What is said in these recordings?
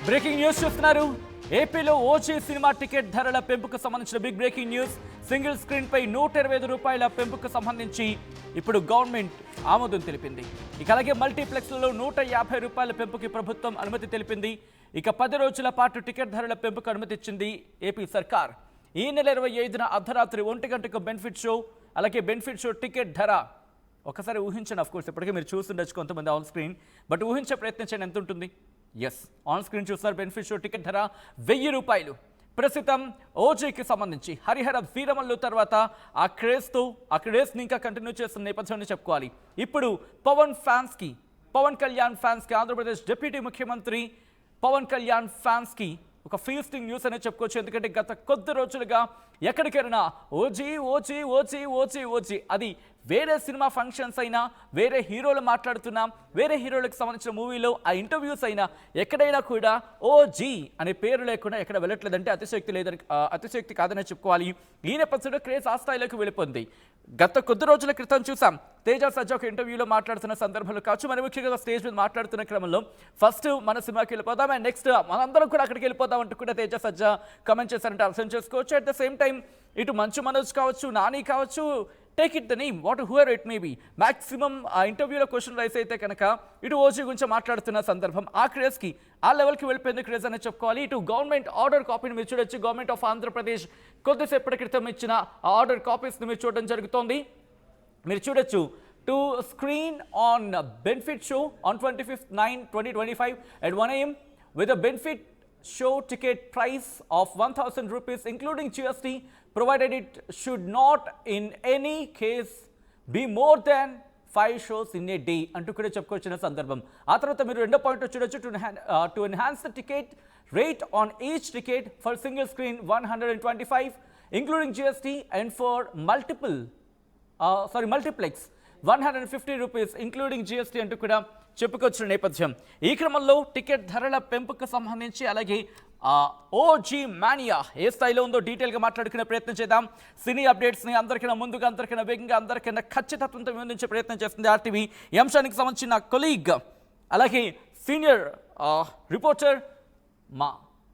Breaking news చూస్తున్నారు. ఏపీలో OG cinema ticket ధరల పెంపుకు సంబంధించిన big breaking news. Single screen పై 125 రూపాయల పెంపుకు సంబంధించి ఇప్పుడు గవర్నమెంట్ ఆమోదం తెలిపింది. ఇక అలాగే మల్టీప్లెక్స్లలో 150 రూపాయల పెంపుకి ప్రభుత్వం అనుమతి తెలిపింది. ఇక 10 రోజుల పాటు టికెట్ ధరల పెంపుకు అనుమతి ఇచ్చింది ఏపీ సర్కార్. ఈ నెల 25న అర్ధరాత్రి 1 గంటకు బెనిఫిట్ షో, అలాగే బెనిఫిట్ షో టికెట్ ధర ఒకసారి ఊహించండి. ఆఫ్ కోర్స్ ఇప్పటికే మీరు చూస్తుండొచ్చు కొంతమంది ఆన్ స్క్రీన్, బట్ ఊహించే ప్రయత్నించండి ఎంత ఉంటుంది. ఎస్, ఆన్ స్క్రీన్ చూస్తారు. బెనిఫిట్ షో టికెట్ ధర 1000 రూపాయలు. ప్రస్తుతం ఓజీకి సంబంధించి హరిహర వీరమల్లు తర్వాత ఆ క్రేజ్ని ఇంకా కంటిన్యూ చేస్తున్న నేపథ్యాన్ని చెప్పుకోవాలి. ఇప్పుడు పవన్ కళ్యాణ్ ఫ్యాన్స్కి ఆంధ్రప్రదేశ్ డిప్యూటీ ముఖ్యమంత్రి పవన్ కళ్యాణ్ ఫ్యాన్స్కి ఒక ఫీస్టింగ్ న్యూస్ అనేది చెప్పుకోవచ్చు. ఎందుకంటే గత కొద్ది రోజులుగా ఎక్కడికెళ్ళినా OG OG OG OG OG, అది వేరే సినిమా ఫంక్షన్స్ అయినా, వేరే హీరోలు మాట్లాడుతున్నా, వేరే హీరోలకు సంబంధించిన మూవీలో ఆ ఇంటర్వ్యూస్ అయినా, ఎక్కడైనా కూడా ఓజీ అనే పేరు లేకుండా ఎక్కడ వెళ్ళట్లేదంటే అతిశక్తి కాదనే చెప్పుకోవాలి. ఈ నేపథ్యంలో క్రేజ్ ఆ స్థాయిలోకి వెళ్ళిపోయింది. గత కొద్ది రోజుల క్రితం చూసాం తేజ సజ్జా ఒక ఇంటర్వ్యూలో మాట్లాడుతున్న సందర్భంలో కావచ్చు, మరి ముఖ్యంగా స్టేజ్ మీద మాట్లాడుతున్న క్రమంలో ఫస్ట్ మన సినిమాకి వెళ్ళిపోదాం అండ్ నెక్స్ట్ మనందరం కూడా అక్కడికి వెళ్ళిపోదాం అంటూ కూడా తేజ సజ్జా కమెంట్ చేశారంటే అర్థం చేసుకోవచ్చు. అట్ ద సేమ్ టైం ఇటు మంచు మనోజ్ కావచ్చు, నాని కావచ్చు, take it the name whoever it may be, maximum ఆ ఇంటర్వ్యూలో క్వశ్చన్ రైస్ అయితే కనుక ఇటు ఓజీ గురించి మాట్లాడుతున్న సందర్భం ఆ క్రేజ్కి ఆ లెవెల్కి వెళ్ళిపోయింది క్రేజ్ అని చెప్పుకోవాలి. ఇటు గవర్నమెంట్ ఆర్డర్ కాపీని మీరు చూడొచ్చు. గవర్నమెంట్ ఆఫ్ ఆంధ్రప్రదేశ్ కొద్దిసేపటి క్రితం ఇచ్చిన ఆ ఆర్డర్ కాపీస్ని మీరు చూడడం జరుగుతోంది. మీరు చూడొచ్చు. To screen on benefit show on 25/9/2025 at 1 AM with a benefit show ticket price of 1000 rupees including GST, provided it should not in any case be more than 5 shows in a day అంటూ కూడా చెప్పుకొచ్చిన సందర్భం. ఆ తర్వాత మీరు రెండో point చూడొచ్చు. To enhance the ticket rate on each ticket for single screen 125 including GST and for multiplex 150 rupees including GST అంటూ కూడా చెప్పుకొచ్చిన నేపథ్యం. ఈ క్రమంలో టికెట్ ధరల పెంపుకు సంబంధించి అలాగే ఓజీ మానియా ఏ స్థాయిలో ఉందో డీటెయిల్గా మాట్లాడుకునే ప్రయత్నం చేద్దాం. సినీ అప్డేట్స్ని అందరికన్నా ముందుగా, అందరికన్నా వేగంగా, అందరికన్నా ఖచ్చితత్వంతో అందించే ప్రయత్నం చేస్తుంది ఆర్టీవీ. ఈ అంశానికి సంబంధించిన కొలీగ్ అలాగే సీనియర్ రిపోర్టర్ మా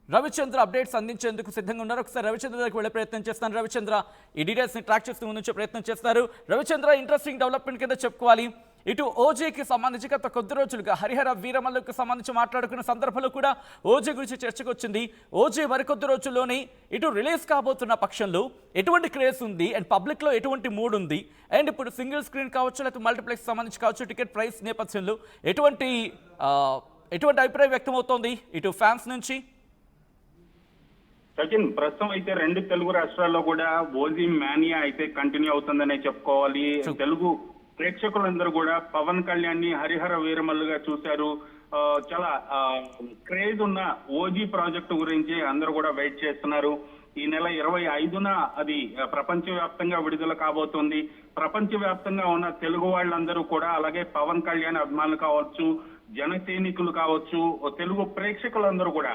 రవిచంద్ర అప్డేట్స్ అందించేందుకు సిద్ధంగా ఉన్నారు. ఒకసారి రవిచంద్ర దగ్గరికి వెళ్ళే ప్రయత్నం చేస్తాను. రవిచంద్ర ఈ డీటెయిల్స్ని ట్రాక్ చేస్తూ ముందుంచే ప్రయత్నం చేస్తారు. రవిచంద్ర, ఇంట్రెస్టింగ్ డెవలప్మెంట్ కింద చెప్పుకోవాలి. ఇటు ఓజీకి సంబంధించి గత కొద్ది రోజులుగా హరిహర వీరమల్లుకు సంబంధించి మాట్లాడుకున్న సందర్భంలో కూడా ఓజీ గురించి చర్చకు వచ్చింది. ఓజీ మరికొద్ది రోజుల్లోనే ఇటు రిలీజ్ కాబోతున్న పక్షంలో ఎటువంటి క్రేజ్ ఉంది అండ్ పబ్లిక్లో ఎటువంటి మూడ్ ఉంది, అండ్ ఇప్పుడు సింగిల్ స్క్రీన్ కావచ్చు లేకపోతే మల్టీప్లెక్స్ సంబంధించి కావచ్చు, టికెట్ ప్రైస్ నేపథ్యంలో ఎటువంటి అభిప్రాయం వ్యక్తమవుతోంది ఇటు ఫ్యాన్స్ నుంచి? సచిన్, ప్రస్తుతం అయితే 2 తెలుగు రాష్ట్రాల్లో కూడా ఓజీ మానియా అయితే కంటిన్యూ అవుతుందనే చెప్పుకోవాలి. తెలుగు ప్రేక్షకులందరూ కూడా పవన్ కళ్యాణ్ ని హరిహర వీరమల్లుగా చూశారు. చాలా క్రేజ్ ఉన్న ఓజీ ప్రాజెక్టు గురించి అందరూ కూడా వెయిట్ చేస్తున్నారు. ఈ నెల 25న అది ప్రపంచవ్యాప్తంగా విడుదల కాబోతోంది. ప్రపంచవ్యాప్తంగా ఉన్న తెలుగు వాళ్ళందరూ కూడా, అలాగే పవన్ కళ్యాణ్ అభిమానులు కావచ్చు, జన సైనికులు కావచ్చు, తెలుగు ప్రేక్షకులందరూ కూడా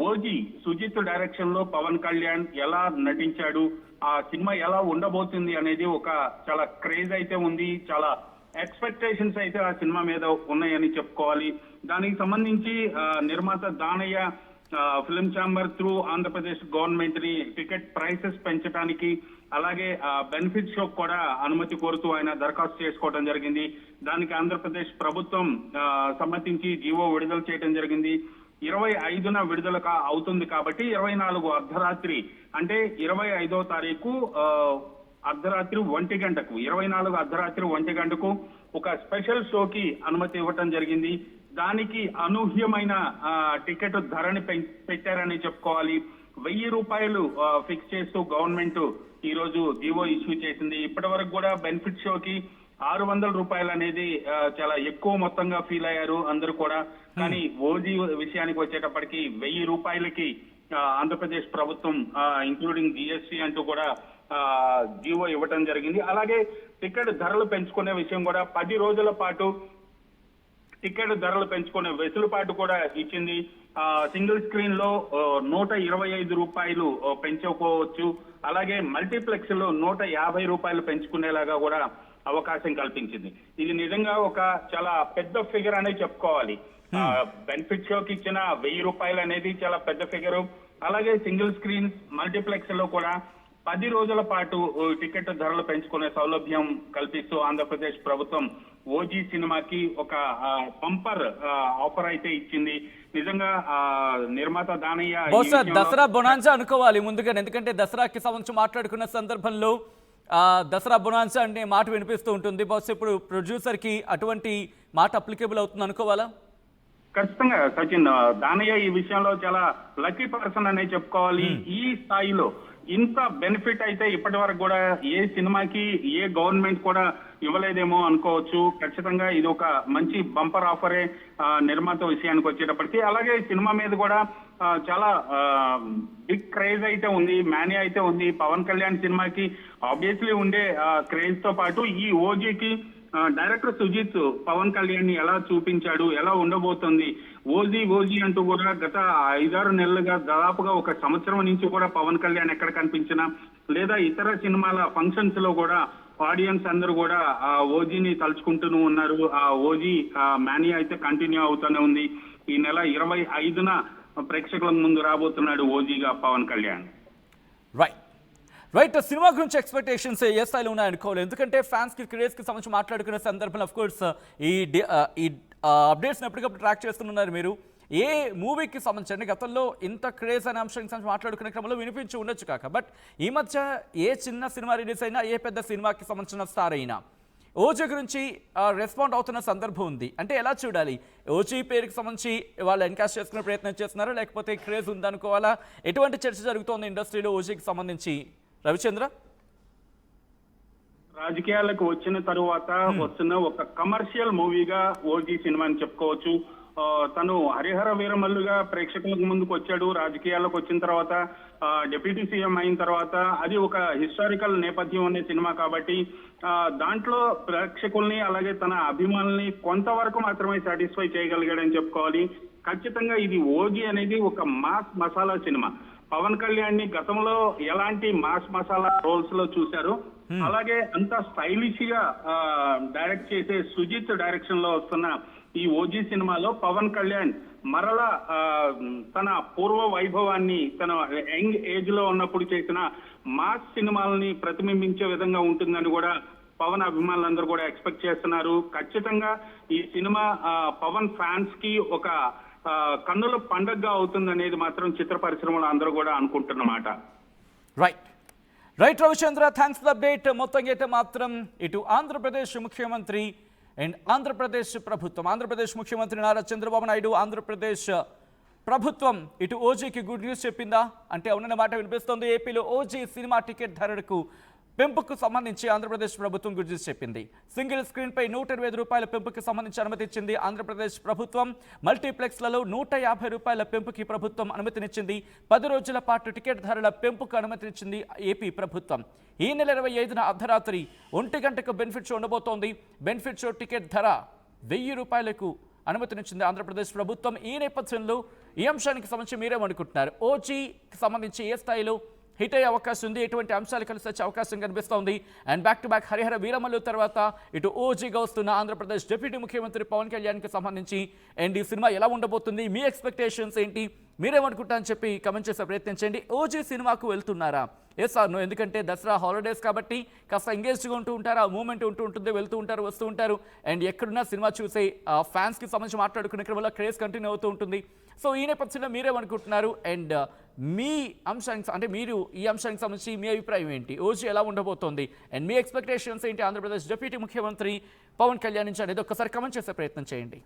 ఓజీ సుజిత్ డైరెక్షన్ లో పవన్ కళ్యాణ్ ఎలా నటించాడు, ఆ సినిమా ఎలా ఉండబోతుంది అనేది ఒక చాలా క్రేజ్ అయితే ఉంది. చాలా ఎక్స్పెక్టేషన్స్ అయితే ఆ సినిమా మీద ఉన్నాయని చెప్పుకోవాలి. దానికి సంబంధించి నిర్మాత Danayya film chamber through Andhra Pradesh government ని టికెట్ ప్రైసెస్ పెంచడానికి, అలాగే బెనిఫిట్ షో కూడా అనుమతి కోరుతూ ఆయన దరఖాస్తు చేసుకోవడం జరిగింది. దానికి ఆంధ్రప్రదేశ్ ప్రభుత్వం సమ్మతించి జీవో విడుదల చేయడం జరిగింది. 25న విడుదల అవుతుంది కాబట్టి 24 అర్ధరాత్రి అంటే 25వ తారీఖు అర్ధరాత్రి 1 గంటకు, 24 అర్ధరాత్రి 1 గంటకు ఒక స్పెషల్ షోకి అనుమతి ఇవ్వటం జరిగింది. దానికి అనూహ్యమైన టికెట్ ధరని పెట్టారని చెప్పుకోవాలి. 1000 రూపాయలు ఫిక్స్ చేస్తూ గవర్నమెంట్ ఈ రోజు జీవో ఇష్యూ చేసింది. ఇప్పటి వరకు కూడా బెనిఫిట్ షోకి 600 రూపాయలు అనేది చాలా ఎక్కువ మొత్తంగా ఫీల్ అయ్యారు అందరూ కూడా. కానీ ఓజీ విషయానికి వచ్చేటప్పటికి 1000 రూపాయలకి ఆంధ్రప్రదేశ్ ప్రభుత్వం ఇంక్లూడింగ్ జిఎస్టీ అంటూ కూడా జీవో ఇవ్వటం జరిగింది. అలాగే టికెట్ ధరలు పెంచుకునే విషయం కూడా 10 రోజుల పాటు టికెట్ ధరలు పెంచుకునే వెసులుబాటు కూడా ఇచ్చింది. సింగిల్ స్క్రీన్ లో 125 రూపాయలు పెంచుకోవచ్చు, అలాగే మల్టీప్లెక్స్ లో 150 రూపాయలు పెంచుకునేలాగా కూడా అవకాశం కల్పించింది. ఇది నిజంగా ఒక చాలా పెద్ద ఫిగర్ అనే చెప్పుకోవాలి. బెనిఫిట్ షోకి ఇచ్చిన 1000 రూపాయలు అనేది చాలా పెద్ద ఫిగరు. అలాగే సింగిల్ స్క్రీన్స్ మల్టీప్లెక్స్ లో కూడా 10 రోజుల పాటు టికెట్ ధరలు పెంచుకునే సౌలభ్యం కల్పిస్తూ ఆంధ్రప్రదేశ్ ప్రభుత్వం ఓజీ సినిమాకి ఒక పంపర్ ఆఫర్ అయితే ఇచ్చింది. నిజంగా నిర్మాత దానయ్య బహుశా దసరా బొనాన్సా అనుకోవాలి ముందుగా, ఎందుకంటే దసరాకి సంబంధించి మాట్లాడుకున్న సందర్భంలో దసరా బొనాన్సా అనే మాట వినిపిస్తూ ఉంటుంది. బహుశా ఇప్పుడు ప్రొడ్యూసర్ కి అటువంటి మాట అప్లికేబుల్ అవుతుంది అనుకోవాలా? ఖచ్చితంగా సచిన్, దానయ్య ఈ విషయంలో చాలా లక్కీ పర్సన్ అనే చెప్పుకోవాలి. ఈ స్థాయిలో ఇంత బెనిఫిట్ అయితే ఇప్పటి వరకు కూడా ఏ సినిమాకి ఏ గవర్నమెంట్ కూడా ఇవ్వలేదేమో అనుకోవచ్చు. ఖచ్చితంగా ఇది ఒక మంచి బంపర్ ఆఫరే నిర్మాత విషయానికి వచ్చేటప్పటికి. అలాగే సినిమా మీద కూడా చాలా బిగ్ క్రేజ్ అయితే ఉంది, మానియా అయితే ఉంది. పవన్ కళ్యాణ్ సినిమాకి ఆబ్వియస్లీ ఉండే క్రేజ్ తో పాటు ఈ ఓజీకి డైరెక్టర్ సుజిత్ పవన్ కళ్యాణ్ ని ఎలా చూపించాడు, ఎలా ఉండబోతుంది ఓజీ అంటూ కూడా గత 5-6 నెలలుగా దాదాపుగా ఒక సంవత్సరం నుంచి కూడా పవన్ కళ్యాణ్ ఎక్కడ కనిపించినా లేదా ఇతర సినిమాల ఫంక్షన్స్ లో కూడా ఆడియన్స్ అందరూ కూడా ఆ ఓజీని తలుచుకుంటూనే ఉన్నారు. ఆ ఓజీ మానియా అయితే కంటిన్యూ అవుతూనే ఉంది. ఈ నెల 25న ప్రేక్షకుల ముందు రాబోతున్నాడు ఓజీగా పవన్ కళ్యాణ్. రైట్, సినిమా గురించి ఎక్స్పెక్టేషన్స్ ఏ స్థాయిలో ఉన్నాయనుకోవాలి, ఎందుకంటే ఫ్యాన్స్కి క్రేజ్కి సంబంధించి మాట్లాడుకునే సందర్భంలో ఆఫ్ కోర్స్ ఈ అప్డేట్స్ని ఎప్పటికప్పుడు ట్రాక్ చేస్తున్నారు మీరు. ఏ మూవీకి సంబంధించి గతంలో ఇంత క్రేజ్ అనే అంశానికి సంబంధించి మాట్లాడుకునే క్రమంలో వినిపించి ఉండొచ్చు కాక, బట్ ఈ మధ్య ఏ చిన్న సినిమా రిలీజ్ అయినా ఏ పెద్ద సినిమాకి సంబంధించిన స్టార్ అయినా ఓజీ గురించి రెస్పాండ్ అవుతున్న సందర్భం ఉంది. అంటే ఎలా చూడాలి, ఓజీ పేరుకి సంబంధించి వాళ్ళు ఎన్కాస్ట్ చేసుకునే ప్రయత్నం చేస్తున్నారా, లేకపోతే క్రేజ్ ఉందనుకోవాలా? ఎటువంటి చర్చ జరుగుతోంది ఇండస్ట్రీలో ఓజీకి సంబంధించి రవిచంద్ర? రాజకీయాలకు వచ్చిన తరువాత వస్తున్న ఒక కమర్షియల్ మూవీగా ఓజీ సినిమా అని చెప్పుకోవచ్చు. తను హరిహర వీరమల్లుగా ప్రేక్షకులకు ముందుకు వచ్చాడు. రాజకీయాల్లోకి వచ్చిన తర్వాత డిప్యూటీ సీఎం అయిన తర్వాత అది ఒక హిస్టారికల్ నేపథ్యం అనే సినిమా కాబట్టి దాంట్లో ప్రేక్షకుల్ని అలాగే తన అభిమానుల్ని కొంతవరకు మాత్రమే సాటిస్ఫై చేయగలిగాడని చెప్పుకోవాలి. ఖచ్చితంగా ఇది ఓజీ అనేది ఒక మాస్ మసాలా సినిమా. పవన్ కళ్యాణ్ ని గతంలో ఎలాంటి మాస్ మసాలా రోల్స్ లో చూశారు, అలాగే అంత స్టైలిష్ గా డైరెక్ట్ చేసే సుజిత్ డైరెక్షన్ లో వస్తున్న ఈ ఓజీ సినిమాలో పవన్ కళ్యాణ్ మరలా తన పూర్వ వైభవాన్ని తన యంగ్ ఏజ్ లో ఉన్నప్పుడు చేసిన మాస్ సినిమాలని ప్రతిబింబించే విధంగా ఉంటుందని కూడా పవన్ అభిమానులందరూ కూడా ఎక్స్పెక్ట్ చేస్తున్నారు. ఖచ్చితంగా ఈ సినిమా పవన్ ఫ్యాన్స్ కి ఒక కన్నుల పండగగా అవుతుందనేది మాత్రం చిత్ర పరిశ్రమలో అందరూ కూడా అనుకుంటున్నమాట. Right Ravichandra, thanks for update. మొత్తం అయితే మాత్రం ఇటు ఆంధ్రప్రదేశ్ ముఖ్యమంత్రి అండ్ ఆంధ్రప్రదేశ్ ప్రభుత్వం, ఆంధ్రప్రదేశ్ ముఖ్యమంత్రి నారా చంద్రబాబు నాయుడు, ఆంధ్రప్రదేశ్ ప్రభుత్వం ఇటు ఓజీకి గుడ్ న్యూస్ చెప్పిందా అంటే అవునన్న మాట వినిపిస్తోంది. ఏపీలో ఓజీ సినిమా టికెట్ ధరలకు పెంపుకు సంబంధించి ఆంధ్రప్రదేశ్ ప్రభుత్వం గుడ్ న్యూస్ చెప్పింది. సింగిల్ స్క్రీన్పై 125 రూపాయల పెంపుకి సంబంధించి అనుమతి ఇచ్చింది ఆంధ్రప్రదేశ్ ప్రభుత్వం. మల్టీప్లెక్స్లలో 150 రూపాయల పెంపుకి ప్రభుత్వం అనుమతినిచ్చింది. 10 రోజుల పాటు టికెట్ ధరల పెంపుకు అనుమతినిచ్చింది ఏపీ ప్రభుత్వం. ఈ నెల 25న అర్ధరాత్రి 1 గంటకు బెనిఫిట్ షో ఉండబోతోంది. బెనిఫిట్ షో టికెట్ ధర 1000 రూపాయలకు అనుమతినిచ్చింది ఆంధ్రప్రదేశ్ ప్రభుత్వం. ఈ నేపథ్యంలో ఈ అంశానికి సంబంధించి మీరేమనుకుంటున్నారు? ఓజీకి సంబంధించి ఏ స్థాయిలో హిట్ అయ్యే అవకాశం ఉంది, ఎటువంటి అంశాలు కలిసి వచ్చే అవకాశం కనిపిస్తోంది? And back to back Harihara Veeramallu తర్వాత ఇటు ఓజీగా వస్తున్న ఆంధ్రప్రదేశ్ డిప్యూటీ ముఖ్యమంత్రి పవన్ కళ్యాణ్కి సంబంధించి అండ్ ఈ సినిమా ఎలా ఉండబోతుంది, మీ ఎక్స్పెక్టేషన్స్ ఏంటి, మీరేమనుకుంటా అని చెప్పి కమెంట్ చేసే ప్రయత్నం చేయండి. ఓజీ సినిమాకు వెళ్తున్నారా? Yes or no? ఎందుకంటే దసరా హాలిడేస్ కాబట్టి కాస్త ఎంగేజ్గా ఉంటూ ఉంటారు, ఆ మూమెంట్ ఉంటూ ఉంటుంది, వెళ్తూ ఉంటారు, వస్తూ ఉంటారు. అండ్ ఎక్కడున్నా సినిమా చూసే ఫ్యాన్స్కి సంబంధించి మాట్లాడుకునే క్రమంలో క్రేజ్ కంటిన్యూ అవుతూ ఉంటుంది. సో ఈ నేపథ్యంలో మీరేమనుకుంటున్నారు? అండ్ మీ అంశానికి అంటే మీరు ఈ అంశానికి సంబంధించి మీ అభిప్రాయం ఏంటి? ఓజీ ఎలా ఉండబోతోంది అండ్ మీ ఎక్స్పెక్టేషన్స్ ఏంటి ఆంధ్రప్రదేశ్ డిప్యూటీ ముఖ్యమంత్రి పవన్ కళ్యాణ్ నుంచి అనేది ఒక్కసారి కమెంట్ చేసే ప్రయత్నం చేయండి.